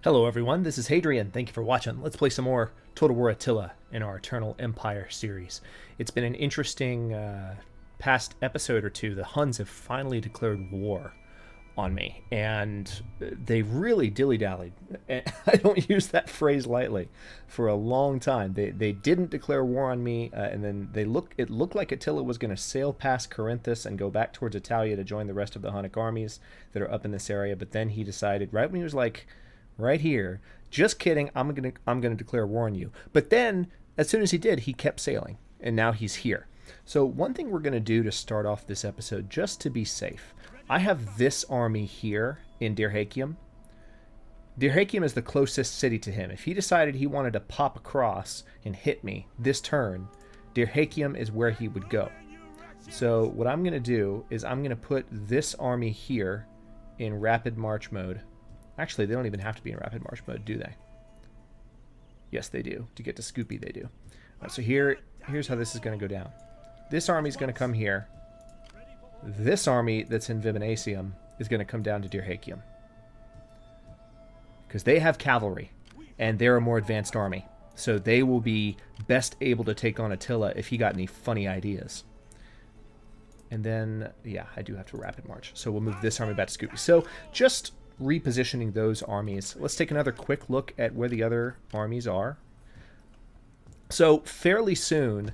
Hello everyone, this is Hadrian. Thank you for watching. Let's play some more Total War Attila in our Eternal Empire series. It's been an interesting past episode or two. The Huns have finally declared war on me, and they really dilly-dallied. I don't use that phrase lightly. For a long time, they didn't declare war on me, and then it looked like Attila was going to sail past Corinthus and go back towards Italia to join the rest of the Hunnic armies that are up in this area. But then he decided, right when he was like, right here, just kidding, I'm gonna declare war on you. But then, as soon as he did, he kept sailing, and now he's here. So one thing we're gonna do to start off this episode, just to be safe, I have this army here in Dyrrhachium. Dyrrhachium is the closest city to him. If he decided he wanted to pop across and hit me this turn, Dyrrhachium is where he would go. So what I'm gonna do is I'm gonna put this army here in rapid march mode. Actually, they don't even have to be in rapid march mode, do they? Yes, they do. To get to Scoopy, they do. All right, so here's how this is going to go down. This army is going to come here. This army that's in Vibonasium is going to come down to Dyrrhachium. Because they have cavalry, and they're a more advanced army. So they will be best able to take on Attila if he got any funny ideas. And then, yeah, I do have to rapid march. So we'll move this army back to Scoopy. So just repositioning those armies. Let's take another quick look at where the other armies are. So fairly soon,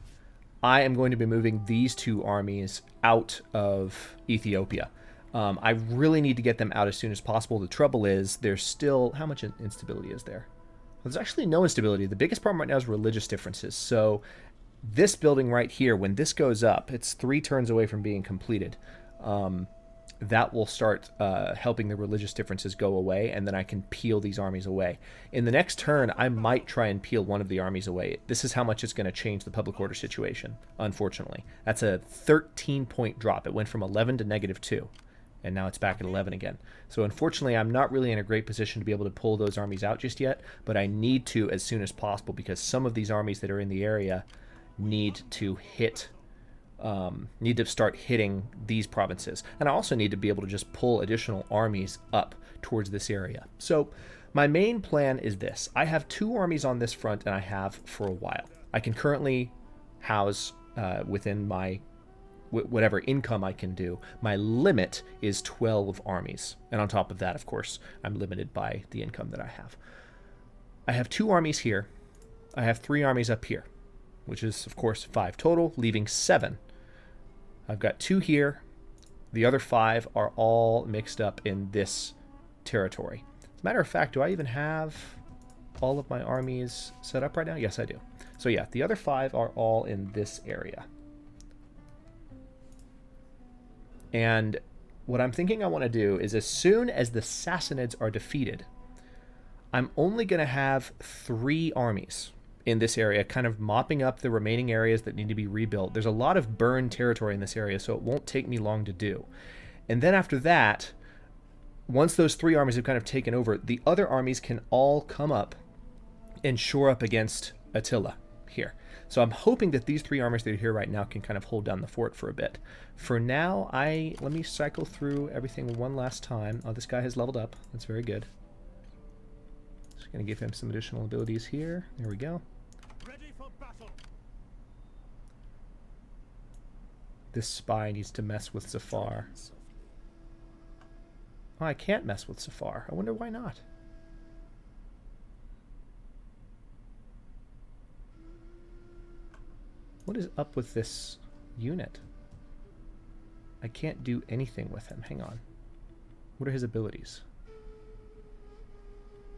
I am going to be moving these two armies out of Ethiopia. I really need to get them out as soon as possible. The trouble is, there's still... How much instability is there? Well, there's actually no instability. The biggest problem right now is religious differences. So this building right here, when this goes up, it's 3 turns away from being completed. That will start helping the religious differences go away, and then I can peel these armies away. In the next turn, I might try and peel one of the armies away. This is how much it's going to change the public order situation, unfortunately. That's a 13-point drop. It went from 11 to -2, and now it's back at 11 again. So unfortunately, I'm not really in a great position to be able to pull those armies out just yet, but I need to as soon as possible, because some of these armies that are in the area need to start hitting these provinces. And I also need to be able to just pull additional armies up towards this area. So my main plan is this. I have 2 armies on this front, and I have for a while. I can currently house within my whatever income I can do. My limit is 12 armies. And on top of that, of course, I'm limited by the income that I have. I have 2 armies here. I have 3 armies up here, which is, of course, 5 total, leaving 7. I've got 2 here. The other 5 are all mixed up in this territory. As a matter of fact, do I even have all of my armies set up right now? Yes, I do. So yeah, the other 5 are all in this area. And what I'm thinking I want to do is, as soon as the Sassanids are defeated, I'm only going to have 3 armies in this area, kind of mopping up the remaining areas that need to be rebuilt. There's a lot of burned territory in this area, so it won't take me long to do. And then after that, once those 3 armies have kind of taken over, the other armies can all come up and shore up against Attila here. So I'm hoping that these 3 armies that are here right now can kind of hold down the fort for a bit. For now, let me cycle through everything one last time. Oh, this guy has leveled up. That's very good. Just going to give him some additional abilities here. There we go. This spy needs to mess with Zafar. Oh, I can't mess with Zafar. I wonder why not. What is up with this unit? I can't do anything with him. Hang on. What are his abilities?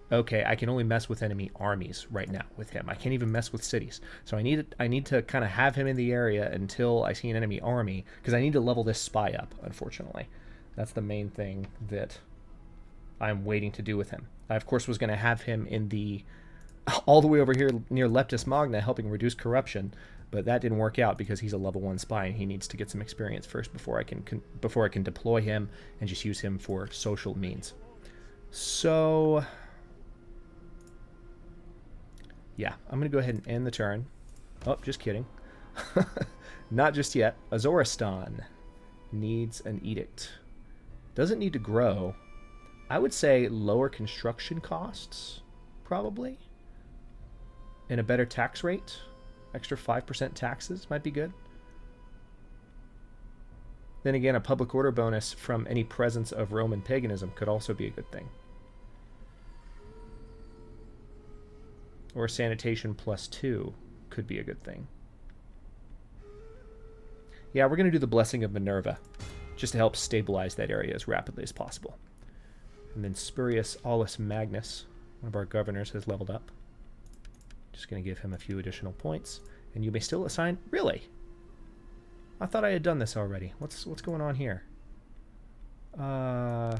Okay, I can only mess with enemy armies right now with him. I can't even mess with cities. So I need to kind of have him in the area until I see an enemy army, because I need to level this spy up, unfortunately. That's the main thing that I'm waiting to do with him. I, of course, was going to have him in the... all the way over here near Leptis Magna, helping reduce corruption, but that didn't work out because he's a level 1 spy, and he needs to get some experience first before I can deploy him and just use him for social means. So... yeah, I'm going to go ahead and end the turn. Oh, just kidding. Not just yet. Azoristan needs an edict. Doesn't need to grow, I would say lower construction costs, probably, and a better tax rate. Extra 5% taxes might be good. Then again, a public order bonus from any presence of Roman paganism could also be a good thing. Or sanitation +2 could be a good thing. Yeah, we're going to do the Blessing of Minerva, just to help stabilize that area as rapidly as possible. And then Spurius Aulus Magnus, one of our governors, has leveled up. Just going to give him a few additional points. And you may still assign... Really? I thought I had done this already. What's going on here? I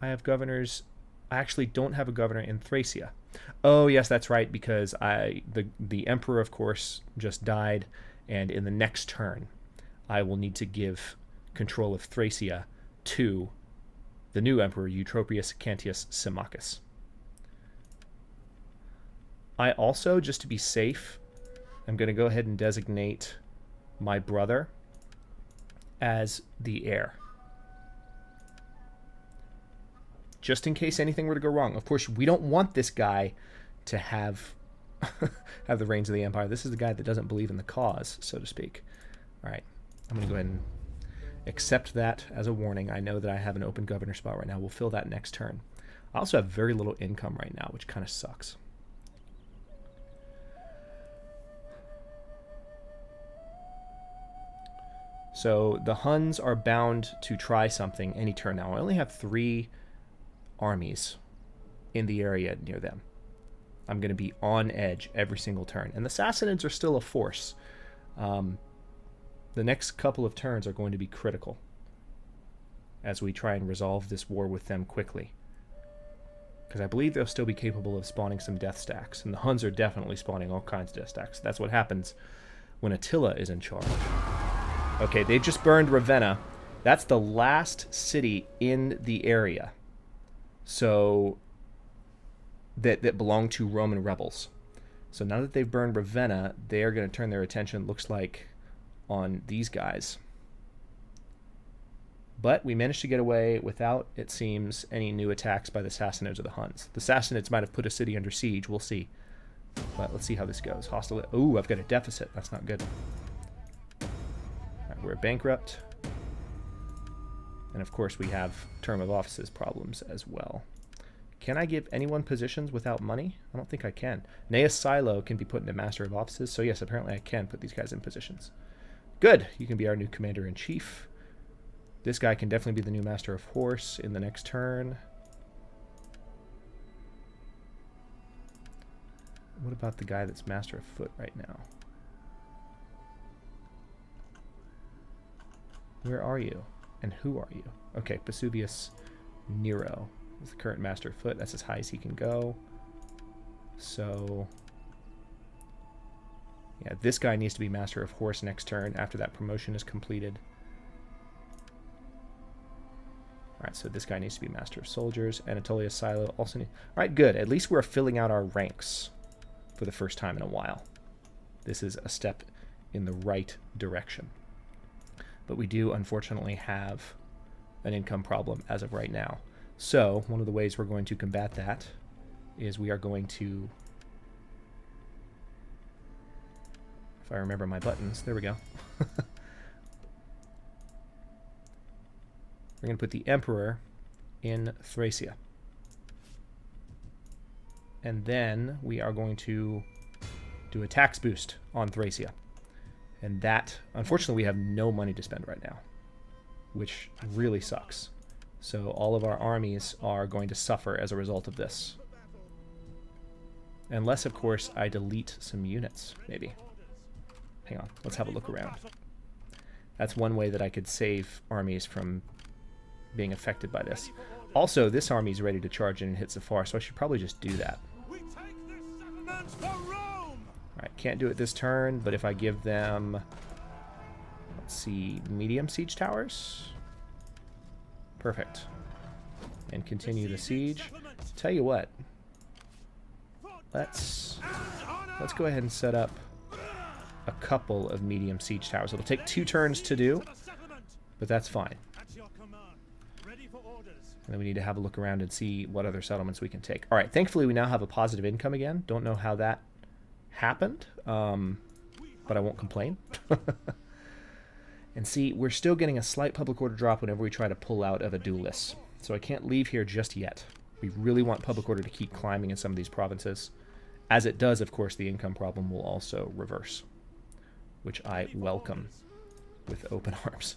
have governors... I actually don't have a governor in Thracia. Oh, yes, that's right, because the emperor, of course, just died, and in the next turn, I will need to give control of Thracia to the new emperor, Eutropius Cantius Symmachus. I also, just to be safe, I'm going to go ahead and designate my brother as the heir. Just in case anything were to go wrong. Of course, we don't want this guy to have the reins of the empire. This is the guy that doesn't believe in the cause, so to speak. All right, I'm going to go ahead and accept that as a warning. I know that I have an open governor spot right now. We'll fill that next turn. I also have very little income right now, which kind of sucks. So the Huns are bound to try something any turn now. I only have 3 armies in the area near them. I'm going to be on edge every single turn. And the Sassanids are still a force. The next couple of turns are going to be critical as we try and resolve this war with them quickly. Because I believe they'll still be capable of spawning some death stacks. And the Huns are definitely spawning all kinds of death stacks. That's what happens when Attila is in charge. Okay, they've just burned Ravenna. That's the last city in the area. So that belonged to Roman rebels. So now that they've burned Ravenna, they are going to turn their attention, looks like, on these guys. But we managed to get away without, it seems, any new attacks by the Sassanids or the Huns. The Sassanids might have put a city under siege. We'll see. But let's see how this goes. Hostile. Ooh, I've got a deficit. That's not good. All right, we're bankrupt. And of course, we have term of offices problems as well. Can I give anyone positions without money? I don't think I can. Gnaeus Silo can be put into Master of Offices. So yes, apparently I can put these guys in positions. Good. You can be our new Commander-in-Chief. This guy can definitely be the new Master of Horse in the next turn. What about the guy that's Master of Foot right now? Where are you? And who are you? Okay, Vesuvius Nero is the current Master of Foot. That's as high as he can go. So, yeah, this guy needs to be Master of Horse next turn after that promotion is completed. Alright, so this guy needs to be Master of Soldiers. Anatolius Silo also needs... Alright, good. At least we're filling out our ranks for the first time in a while. This is a step in the right direction. But we do, unfortunately, have an income problem as of right now. So, one of the ways we're going to combat that is we are going to... If I remember my buttons, there we go. We're going to put the Emperor in Thracia. And then we are going to do a tax boost on Thracia. And that, unfortunately, we have no money to spend right now, which really sucks. So all of our armies are going to suffer as a result of this. Unless, of course, I delete some units, maybe. Hang on, let's have a look around. That's one way that I could save armies from being affected by this. Also, this army is ready to charge in and hit Zafar, so I should probably just do that. Alright, can't do it this turn, but if I give them, let's see, medium siege towers. Perfect. And continue the siege. Tell you what, let's go ahead and set up a couple of medium siege towers. It'll take 2 turns to do, but that's fine. And then we need to have a look around and see what other settlements we can take. All right, thankfully we now have a positive income again. Don't know how that happened, but I won't complain. And see, we're still getting a slight public order drop whenever we try to pull out of a duelist. So I can't leave here just yet. We really want public order to keep climbing in some of these provinces. As it does, of course, the income problem will also reverse, which I welcome with open arms.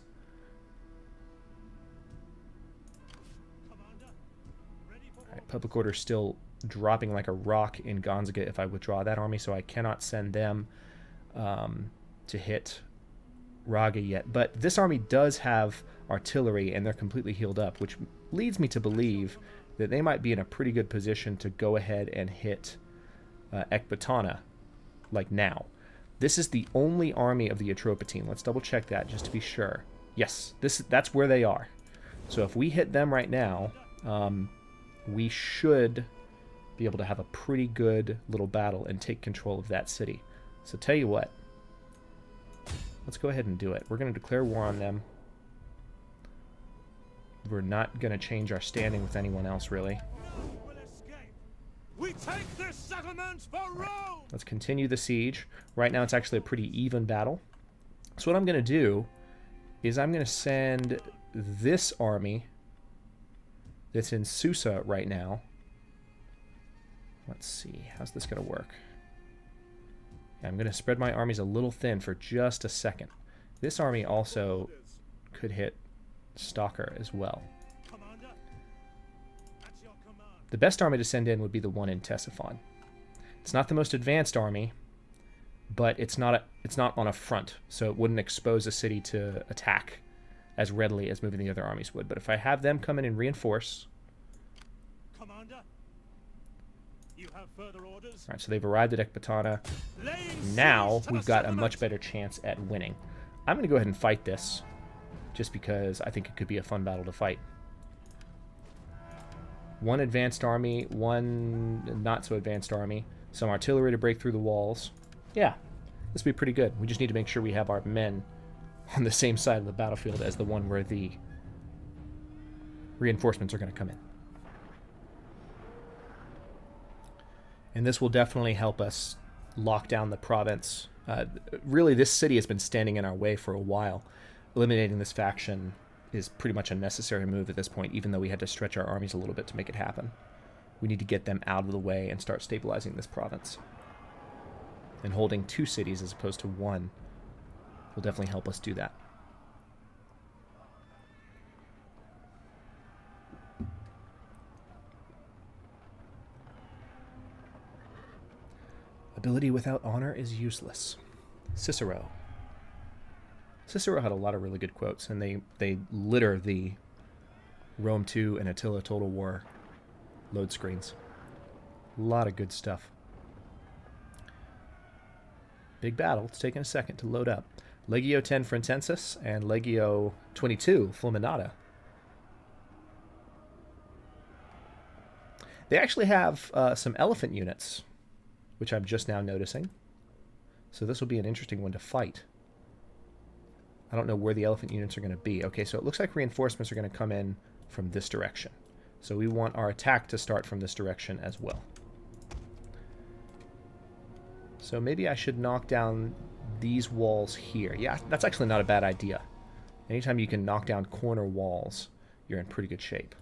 Alright, public order still dropping like a rock in Gonzaga if I withdraw that army, so I cannot send them to hit Raga yet. But this army does have artillery, and they're completely healed up, which leads me to believe that they might be in a pretty good position to go ahead and hit Ecbatana, like now. This is the only army of the Atropatene. Let's double check that just to be sure. Yes, that's where they are. So if we hit them right now, we should be able to have a pretty good little battle and take control of that city. So tell you what, let's go ahead and do it. We're going to declare war on them. We're not going to change our standing with anyone else, really. We take this settlement for Rome! Let's continue the siege. Right now it's actually a pretty even battle. So what I'm going to do is I'm going to send this army that's in Susa right now. Let's see. How's this going to work? I'm going to spread my armies a little thin for just a second. This army also could hit Stalker as well. The best army to send in would be the one in Ctesiphon. It's not the most advanced army, but it's not on a front, so it wouldn't expose a city to attack as readily as moving the other armies would. But if I have them come in and reinforce... Commander, you have further orders? Alright, so they've arrived at Ecbatana. Now we've got a much better chance at winning. I'm going to go ahead and fight this, just because I think it could be a fun battle to fight. One advanced army, one not so advanced army, some artillery to break through the walls. Yeah, this will be pretty good. We just need to make sure we have our men on the same side of the battlefield as the one where the reinforcements are going to come in. And this will definitely help us lock down the province. Really, this city has been standing in our way for a while. Eliminating this faction is pretty much a necessary move at this point, even though we had to stretch our armies a little bit to make it happen. We need to get them out of the way and start stabilizing this province. And holding 2 cities as opposed to 1 will definitely help us do that. Ability without honor is useless. Cicero. Cicero had a lot of really good quotes, and they litter the Rome 2 and Attila Total War load screens. A lot of good stuff. Big battle. It's taking a second to load up. Legio 10 Frentensis and Legio 22 Fulminata. They actually have some elephant units, which I'm just now noticing. So this will be an interesting one to fight. I don't know where the elephant units are going to be. Okay, so it looks like reinforcements are going to come in from this direction. So we want our attack to start from this direction as well. So maybe I should knock down these walls here. Yeah, that's actually not a bad idea. Anytime you can knock down corner walls, you're in pretty good shape.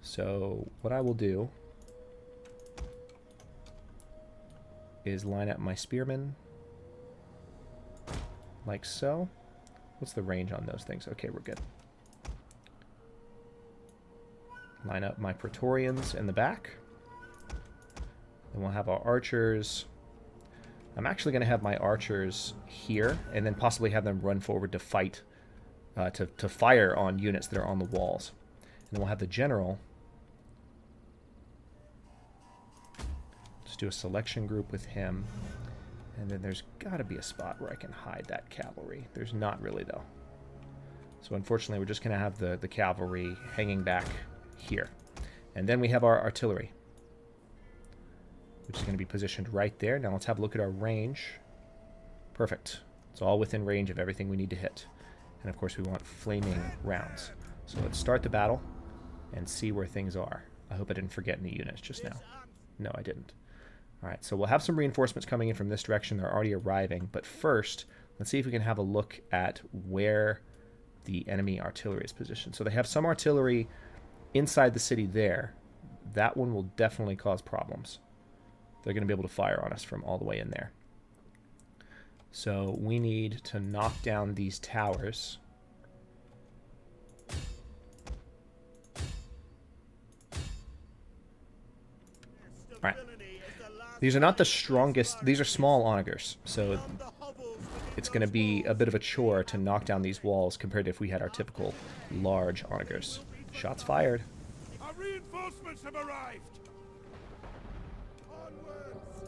So what I will do is line up my spearmen like so. What's the range on those things? Okay, we're good. Line up my Praetorians in the back. Then we'll have our archers. I'm actually going to have my archers here, and then possibly have them run forward to fight, to fire on units that are on the walls. And then we'll have the general. Just do a selection group with him. And then there's got to be a spot where I can hide that cavalry. There's not really, though. So unfortunately, we're just going to have the cavalry hanging back here. And then we have our artillery, which is going to be positioned right there. Now let's have a look at our range. Perfect. It's all within range of everything we need to hit. And of course we want flaming rounds. So let's start the battle and see where things are. I hope I didn't forget any units just now. No, I didn't. Alright, so we'll have some reinforcements coming in from this direction. They're already arriving. But first, let's see if we can have a look at where the enemy artillery is positioned. So they have some artillery inside the city there. That one will definitely cause problems. They're going to be able to fire on us from all the way in there. So we need to knock down these towers. Alright. These are not the strongest. These are small onagers. So it's going to be a bit of a chore to knock down these walls compared to if we had our typical large onagers. Shots fired. Our reinforcements have arrived.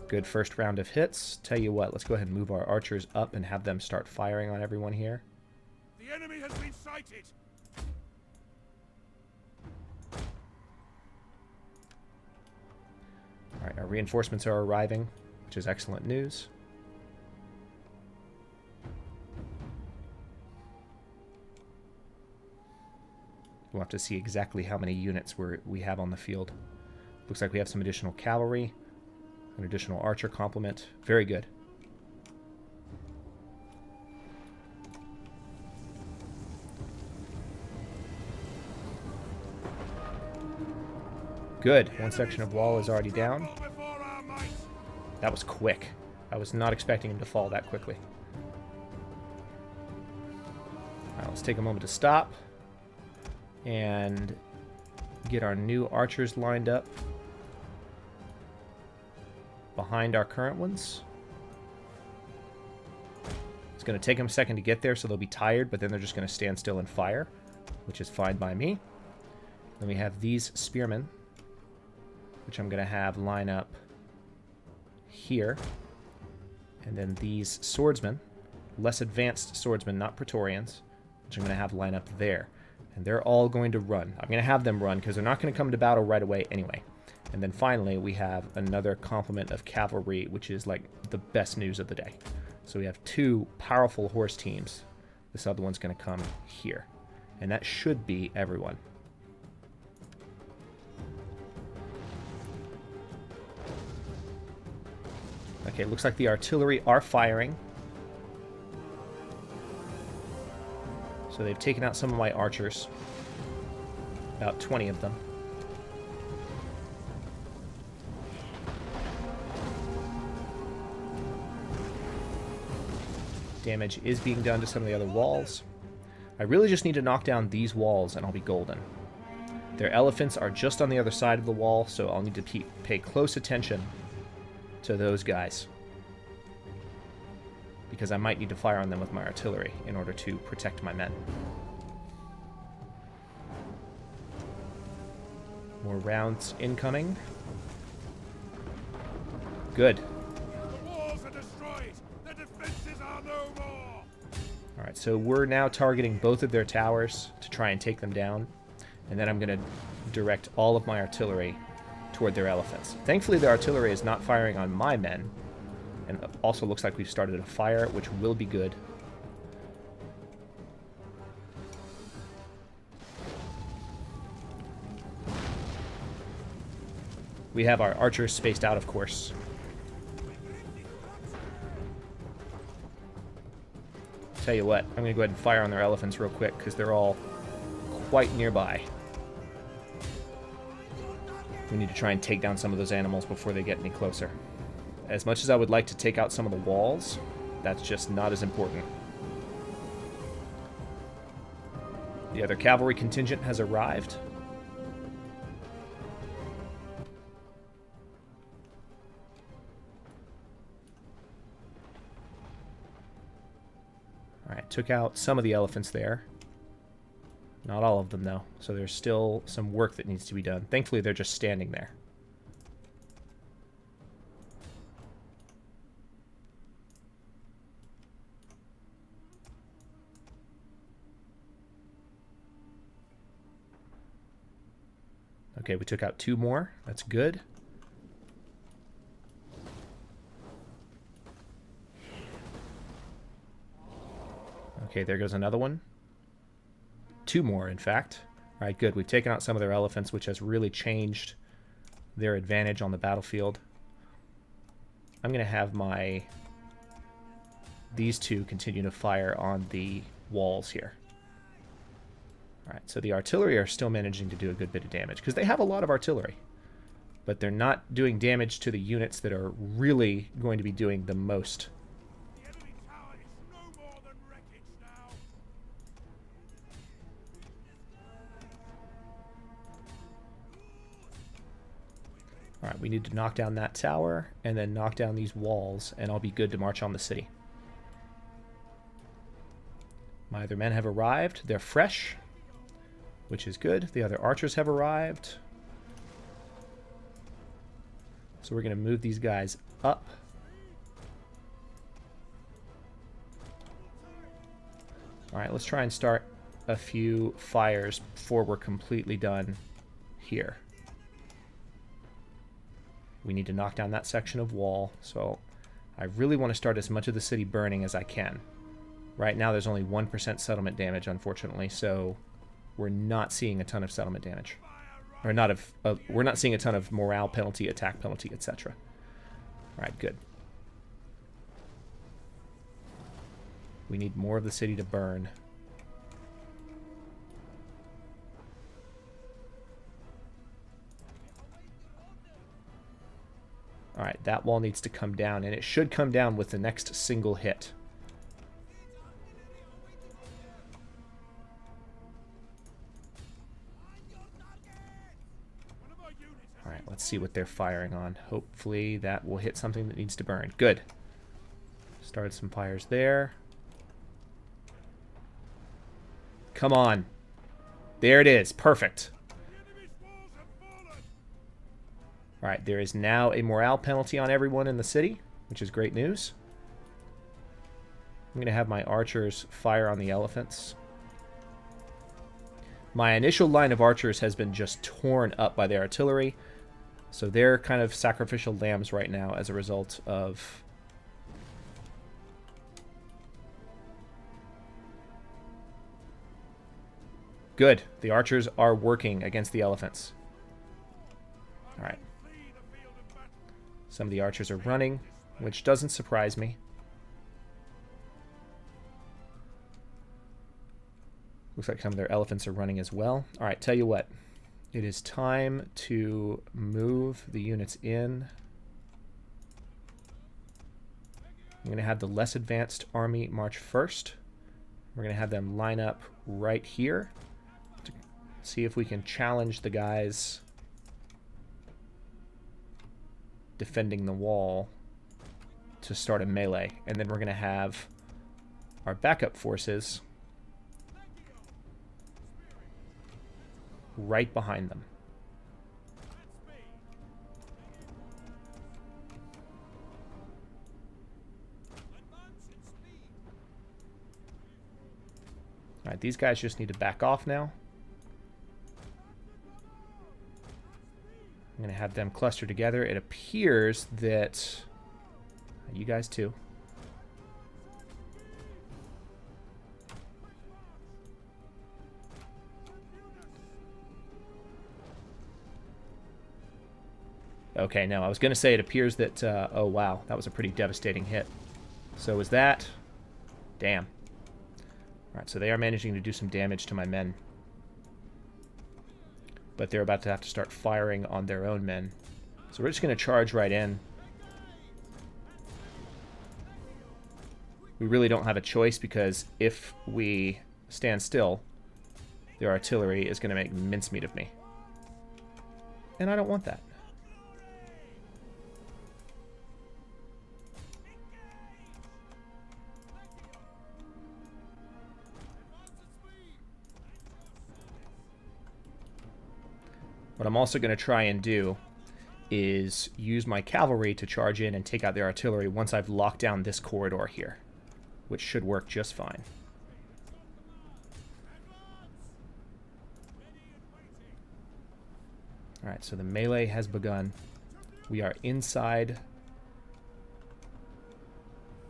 Good first round of hits. Tell you what, let's go ahead and move our archers up and have them start firing on everyone here. The enemy has been sighted. Alright, our reinforcements are arriving, which is excellent news. We'll have to see exactly how many units we have on the field. Looks like we have some additional cavalry, an additional archer complement. Very good. Good. One section of wall is already down. That was quick. I was not expecting him to fall that quickly. All right, let's take a moment to stop and get our new archers lined up behind our current ones. It's going to take them a second to get there, so they'll be tired, but then they're just going to stand still and fire, which is fine by me. Then we have these spearmen, which I'm going to have line up here. And then these swordsmen, less advanced swordsmen, not Praetorians, which I'm going to have line up there. And they're all going to run. I'm going to have them run because they're not going to come to battle right away anyway. And then finally, we have another complement of cavalry, which is like the best news of the day. So we have two powerful horse teams. This other one's going to come here. And that should be everyone. Okay, looks like the artillery are firing. So they've taken out some of my archers. About 20 of them. Damage is being done to some of the other walls. I really just need to knock down these walls and I'll be golden. Their elephants are just on the other side of the wall, so I'll need to pay close attention to those guys, because I might need to fire on them with my artillery in order to protect my men. More rounds incoming. Good. The walls are destroyed. The defenses are no more. Alright, so we're now targeting both of their towers to try and take them down. And then I'm going to direct all of my artillery toward their elephants. Thankfully, the artillery is not firing on my men. And it also looks like we've started a fire, which will be good. We have our archers spaced out, of course. Tell you what, I'm going to go ahead and fire on their elephants real quick, because they're all quite nearby. We need to try and take down some of those animals before they get any closer. As much as I would like to take out some of the walls, that's just not as important. The other cavalry contingent has arrived. Alright, took out some of the elephants there. Not all of them, though. So there's still some work that needs to be done. Thankfully, they're just standing there. Okay, we took out 2 more. That's good. Okay, there goes another one. 2 more, in fact. All right, good. We've taken out some of their elephants, which has really changed their advantage on the battlefield. I'm going to have these 2 continue to fire on the walls here. All right, so the artillery are still managing to do a good bit of damage because they have a lot of artillery. But they're not doing damage to the units that are really going to be doing the most. The enemy tower is no more than wreckage now. All right, we need to knock down that tower and then knock down these walls, and I'll be good to march on the city. My other men have arrived. They're fresh, which is good. The other archers have arrived. So we're going to move these guys up. All right, let's try and start a few fires before we're completely done here. We need to knock down that section of wall, so I really want to start as much of the city burning as I can. Right now there's only 1% settlement damage, unfortunately, so we're not seeing a ton of settlement damage. Or we're not seeing a ton of morale penalty, attack penalty, etc. All right, good. We need more of the city to burn. All right, that wall needs to come down, and it should come down with the next single hit. All right, let's see what they're firing on. Hopefully that will hit something that needs to burn. Good. Started some fires there. Come on. There it is. Perfect. All right, there is now a morale penalty on everyone in the city, which is great news. I'm going to have my archers fire on the elephants. My initial line of archers has been just torn up by the artillery, so they're kind of sacrificial lambs right now as a result of... Good. The archers are working against the elephants. All right. Some of the archers are running, which doesn't surprise me. Looks like some of their elephants are running as well. All right, tell you what. It is time to move the units in. I'm going to have the less advanced army march first. We're going to have them line up right here to see if we can challenge the guys defending the wall to start a melee. And then we're going to have our backup forces right behind them. All right, these guys just need to back off now. I'm going to have them cluster together. It appears that... You guys too. Okay, no, I was going to say it appears that... oh, wow, that was a pretty devastating hit. So was that... Damn. Alright, so they are managing to do some damage to my men. But they're about to have to start firing on their own men. So we're just going to charge right in. We really don't have a choice because if we stand still, their artillery is going to make mincemeat of me. And I don't want that. What I'm also going to try and do is use my cavalry to charge in and take out their artillery once I've locked down this corridor here, which should work just fine. Alright, so the melee has begun. We are inside...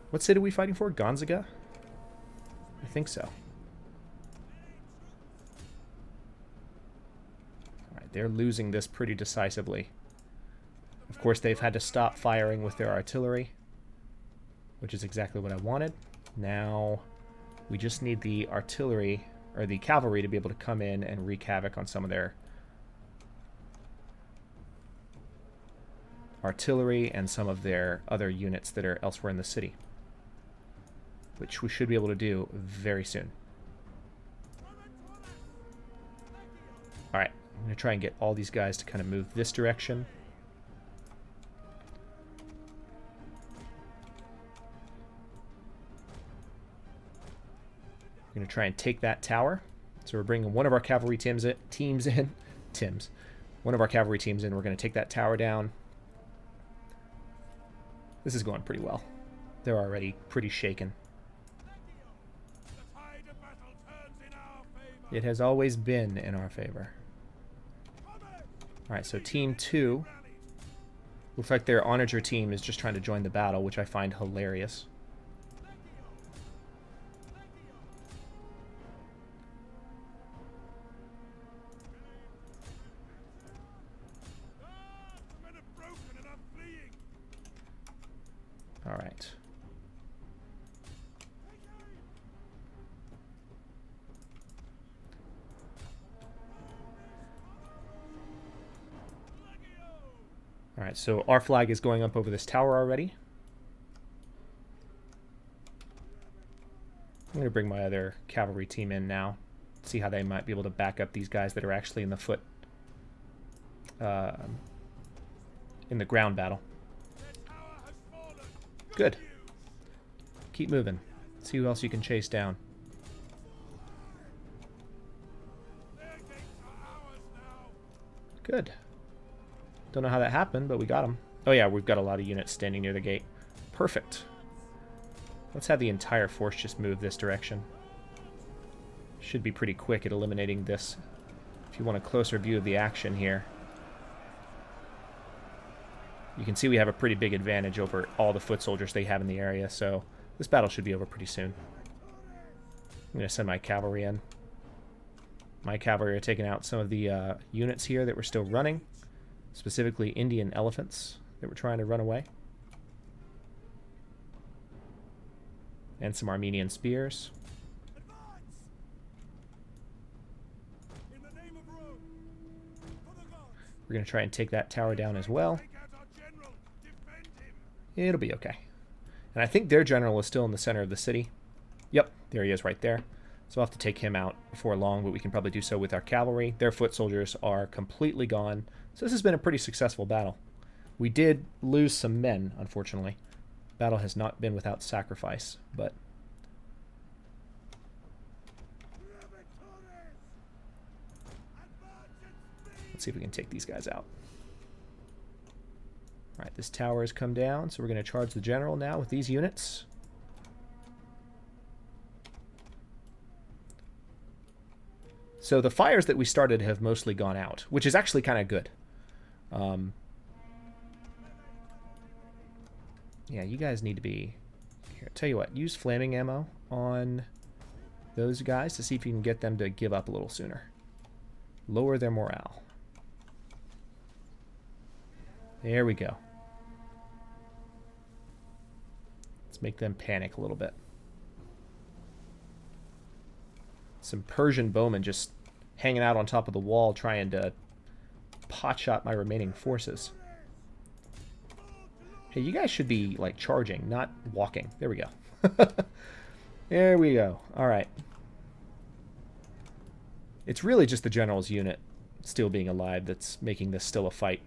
What city are we fighting for? Gonzaga? I think so. Alright, they're losing this pretty decisively. Of course, they've had to stop firing with their artillery, which is exactly what I wanted. Now, we just need the artillery, or the cavalry, to be able to come in and wreak havoc on some of their artillery and some of their other units that are elsewhere in the city, which we should be able to do very soon. Alright, I'm going to try and get all these guys to kind of move this direction. We're going to try and take that tower. So we're bringing one of our cavalry teams in. One of our cavalry teams in. We're going to take that tower down. This is going pretty well. They're already pretty shaken. It has always been in our favor. Alright, so Team 2. Looks like their onager team is just trying to join the battle, which I find hilarious. Alright. Alright, so our flag is going up over this tower already. I'm going to bring my other cavalry team in now. See how they might be able to back up these guys that are actually in the foot. In the ground battle. Good. Keep moving. See who else you can chase down. Good. Don't know how that happened, but we got them. Oh yeah, we've got a lot of units standing near the gate. Perfect. Let's have the entire force just move this direction. Should be pretty quick at eliminating this. If you want a closer view of the action here, you can see we have a pretty big advantage over all the foot soldiers they have in the area, so this battle should be over pretty soon. I'm going to send my cavalry in. My cavalry are taking out some of the units here that were still running, specifically Indian elephants that were trying to run away. And some Armenian spears. We're going to try and take that tower down as well. It'll be okay. And I think their general is still in the center of the city. Yep, there he is right there. So I'll have to take him out before long, but we can probably do so with our cavalry. Their foot soldiers are completely gone. So this has been a pretty successful battle. We did lose some men, unfortunately. Battle has not been without sacrifice, but... let's see if we can take these guys out. Alright, this tower has come down, so we're going to charge the general now with these units. So the fires that we started have mostly gone out, which is actually kind of good. Yeah, you guys need to be... here, tell you what, use flaming ammo on those guys to see if you can get them to give up a little sooner. Lower their morale. There we go. Let's make them panic a little bit. Some Persian bowmen just hanging out on top of the wall trying to potshot my remaining forces. Hey, you guys should be, like, charging, not walking. There we go. There we go. Alright. It's really just the general's unit still being alive that's making this still a fight.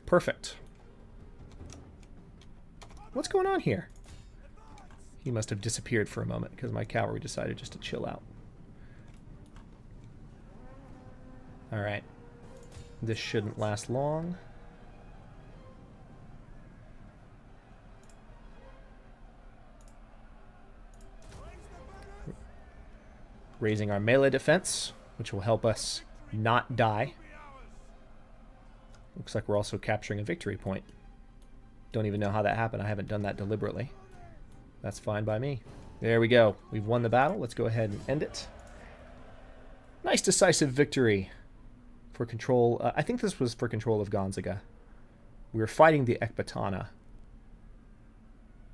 Perfect. What's going on here? He must have disappeared for a moment because my cavalry decided just to chill out. Alright. This shouldn't last long. Raising our melee defense, which will help us not die. Looks like we're also capturing a victory point. Don't even know how that happened. I haven't done that deliberately. That's fine by me. There we go. We've won the battle. Let's go ahead and end it. Nice decisive victory for control. I think this was for control of Gonzaga. We were fighting the Ecbatana.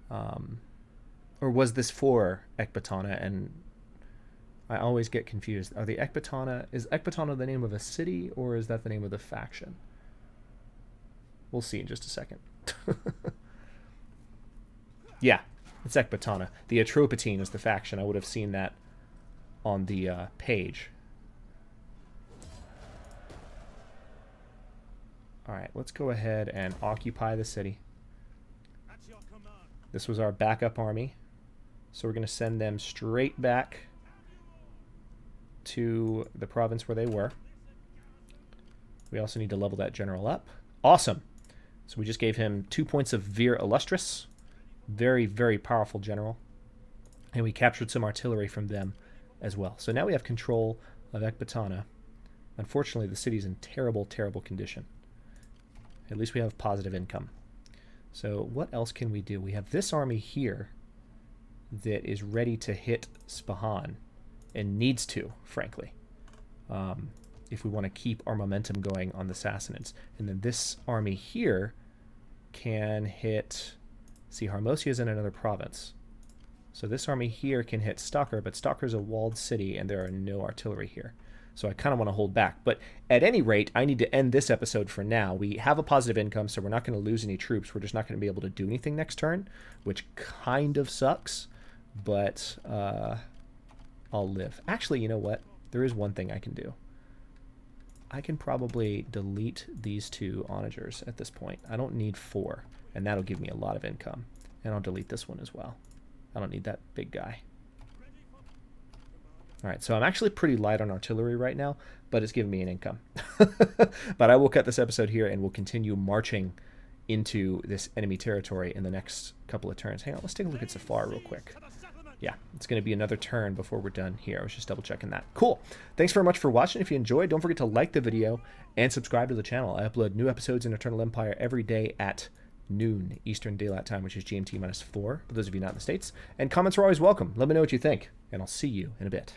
Or was this for Ecbatana? And I always get confused. Are the Ecbatana... Is Ecbatana the name of a city, or is that the name of the faction? We'll see in just a second. Yeah, it's Ecbatana. The Atropatene is the faction. I would have seen that on the page. Alright, let's go ahead and occupy the city. This was our backup army. So we're going to send them straight back to the province where they were. We also need to level that general up. Awesome! So we just gave him 2 points of Vir Illustris. Very, very powerful general. And we captured some artillery from them as well. So now we have control of Ecbatana. Unfortunately, the city's in terrible, terrible condition. At least we have positive income. So what else can we do? We have this army here that is ready to hit Spahan, and needs to, frankly, if we want to keep our momentum going on the Sassanids. And then this army here can hit... See, Harmosia is in another province. So this army here can hit Stocker, but Stocker's a walled city, and there are no artillery here. So I kind of want to hold back. But at any rate, I need to end this episode for now. We have a positive income, so we're not going to lose any troops. We're just not going to be able to do anything next turn, which kind of sucks. But I'll live. Actually, you know what? There is one thing I can do. I can probably delete these two onagers at this point. I don't need 4, and that'll give me a lot of income. And I'll delete this one as well. I don't need that big guy. Alright, so I'm actually pretty light on artillery right now, but it's giving me an income. But I will cut this episode here, and we'll continue marching into this enemy territory in the next couple of turns. Hang on, let's take a look at Safar real quick. Yeah, it's going to be another turn before we're done here. I was just double checking that. Cool. Thanks very much for watching. If you enjoyed, don't forget to like the video and subscribe to the channel. I upload new episodes in Eternal Empire every day at noon Eastern Daylight Time, which is GMT -4 for those of you not in the States. And comments are always welcome. Let me know what you think, and I'll see you in a bit.